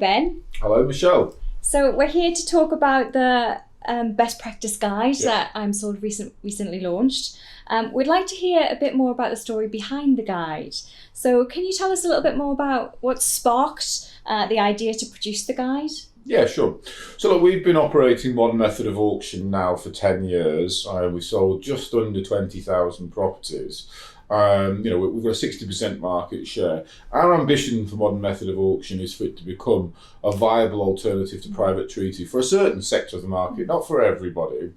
Ben. Hello, Michelle. So we're here to talk about the best practice guide that I'm Sold recently launched. We'd like to hear a bit more about the story behind the guide. So can you tell us a little bit more about what sparked the idea to produce the guide? Yeah, sure. So look, we've been operating Modern Method of Auction now for 10 years. We sold just under 20,000 properties. We've got a 60% market share. Our ambition for Modern Method of Auction is for it to become a viable alternative to private treaty for a certain sector of the market, not for everybody.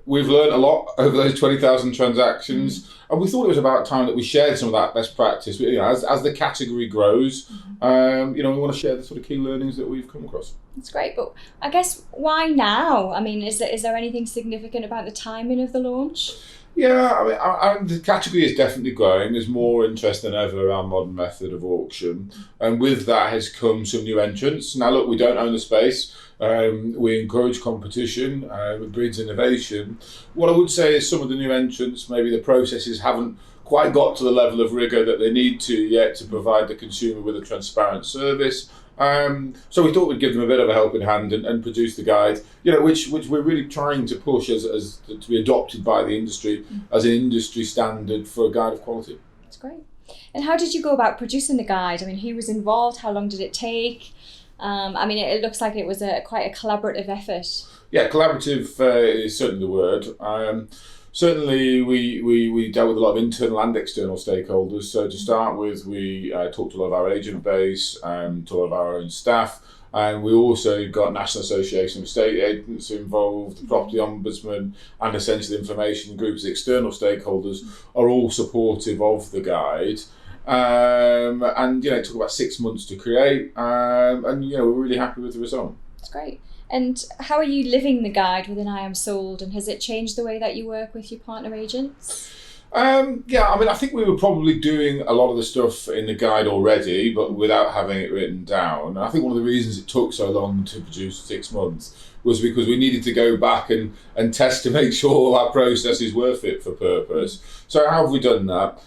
We've learned a lot over those 20,000 transactions, and we thought it was about time that we shared some of that best practice. As the category grows, we want to share the sort of key learnings that we've come across. That's great, but I guess why now? I mean, is there anything significant about the timing of the launch? Yeah, I mean, the category is definitely growing. There's more interest than ever around Modern Method of Auction. And with that has come some new entrants. Now, look, we don't own the space. We encourage competition. It breeds innovation. What I would say is some of the new entrants, maybe the processes haven't quite got to the level of rigour that they need to yet to provide the consumer with a transparent service. So we thought we'd give them a bit of a helping hand and produce the guide, which we're really trying to push as to be adopted by the industry as an industry standard for a guide of quality. That's great. And how did you go about producing the guide? I mean, who was involved? How long did it take? It looks like it was quite a collaborative effort. Yeah, collaborative is certainly the word. Certainly, we dealt with a lot of internal and external stakeholders. So to start with, we talked to a lot of our agent base, to a lot of our own staff, and we also got National Association of Estate Agents involved, the Property Ombudsman, and essentially information groups, external stakeholders are all supportive of the guide. It took about 6 months to create, we're really happy with the result. That's great. And how are you living the guide within I Am Sold, and has it changed the way that you work with your partner agents? I think we were probably doing a lot of the stuff in the guide already, but without having it written down. And I think one of the reasons it took so long to produce 6 months was because we needed to go back and test to make sure all our processes were fit for purpose. So how have we done that?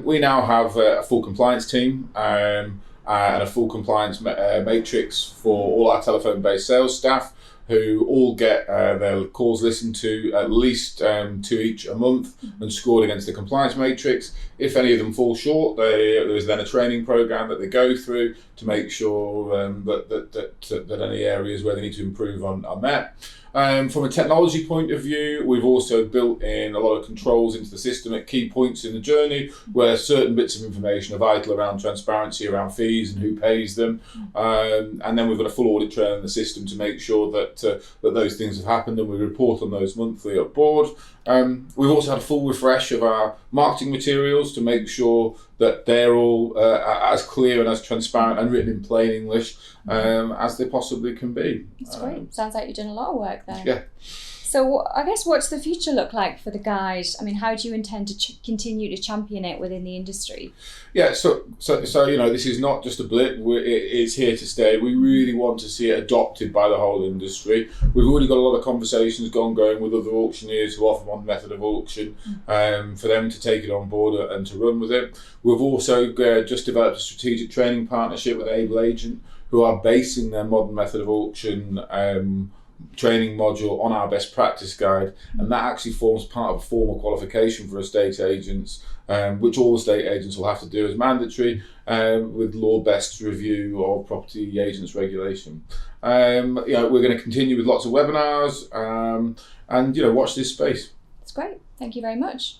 We now have a full compliance team, and a full compliance matrix for all our telephone-based sales staff, who all get their calls listened to at least 2 each a month and scored against the compliance matrix. If any of them fall short, there is then a training program that they go through to make sure that any areas where they need to improve are met. From a technology point of view, we've also built in a lot of controls into the system at key points in the journey where certain bits of information are vital around transparency, around fees and who pays them. And then we've got a full audit trail in the system to make sure that those things have happened, and we report on those monthly at board. We've also had a full refresh of our marketing materials to make sure that they're all as clear and as transparent and written in plain English as they possibly can be. That's great. Sounds like you've done a lot of work there. Yeah. So I guess what's the future look like for the guide? I mean, how do you intend to continue to champion it within the industry? Yeah, so this is not just a blip. It's here to stay. We really want to see it adopted by the whole industry. We've already got a lot of conversations going with other auctioneers who offer Modern Method of Auction, for them to take it on board and to run with it. We've also just developed a strategic training partnership with Able Agent, who are basing their Modern Method of Auction training module on our best practice guide, and that actually forms part of a formal qualification for estate agents, which all estate agents will have to do as mandatory, with Law Best's review of property agents regulation. We're going to continue with lots of webinars, and watch this space. That's great. Thank you very much.